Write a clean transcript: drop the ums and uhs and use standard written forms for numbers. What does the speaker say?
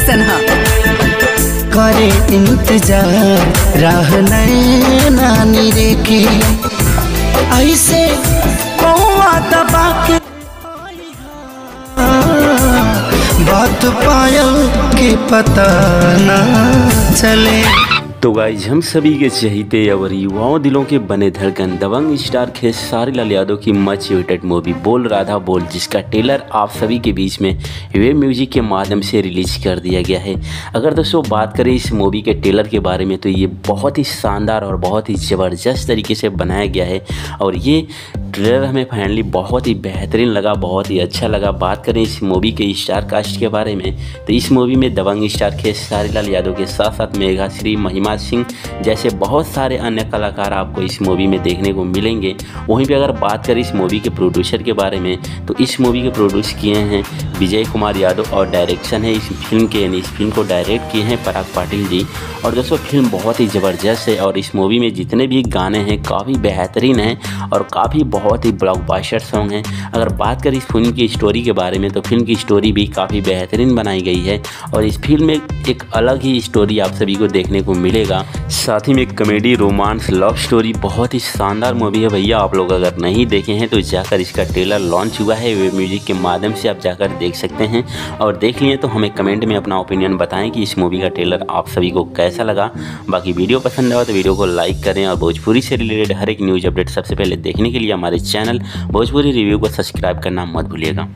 सनहा। करे इंतजार राह नानी रे की ऐसे कौआ दबा के बात पायल के पता ना चले। तो गाइज हम सभी के चहीते और युवाओं दिलों के बने धड़कन दबंग स्टार खेसारी लाल यादव की मच वेटेड मूवी बोल राधा बोल, जिसका ट्रेलर आप सभी के बीच में वेब म्यूजिक के माध्यम से रिलीज कर दिया गया है। अगर दोस्तों बात करें इस मूवी के ट्रेलर के बारे में तो ये बहुत ही शानदार और बहुत ही ज़बरदस्त तरीके से बनाया गया है और ये ट्रेलर हमें फाइनली बहुत ही बेहतरीन लगा, बहुत ही अच्छा लगा। बात करें इस मूवी के स्टार कास्ट के बारे में तो इस मूवी में दबंग स्टार खेसारी लाल यादव के साथ साथ मेघाश्री, महिमा सिंह जैसे बहुत सारे अन्य कलाकार आपको इस मूवी में देखने को मिलेंगे। वहीं पे अगर बात करें इस मूवी के प्रोड्यूसर के बारे में तो इस मूवी के प्रोड्यूस किए हैं विजय कुमार यादव और डायरेक्शन है इस फिल्म के, यानी इस फिल्म को डायरेक्ट किए हैं पराग पाटिल जी। और दोस्तों फिल्म बहुत ही ज़बरदस्त है और इस मूवी में जितने भी गाने हैं काफ़ी बेहतरीन हैं और काफ़ी बहुत ही ब्लॉकबस्टर सॉन्ग हैं। अगर बात करें इस फिल्म की स्टोरी के बारे में तो फिल्म की स्टोरी भी काफ़ी बेहतरीन बनाई गई है और इस फिल्म में एक अलग ही स्टोरी आप सभी को देखने को मिलेगा। साथ ही में कॉमेडी, रोमांस, लव स्टोरी बहुत ही शानदार मूवी है भैया। आप लोग अगर नहीं देखे हैं तो जाकर इसका ट्रेलर लॉन्च हुआ है वेब म्यूजिक के माध्यम से, आप जाकर देख सकते हैं और देख लिए तो हमें कमेंट में अपना ओपिनियन बताएं कि इस मूवी का ट्रेलर आप सभी को कैसा लगा। बाकी वीडियो पसंद आया तो वीडियो को लाइक करें और भोजपुरी से रिलेटेड हर एक न्यूज़ अपडेट सबसे पहले देखने के लिए हमारे चैनल भोजपुरी रिव्यू को सब्सक्राइब करना मत भूलिएगा।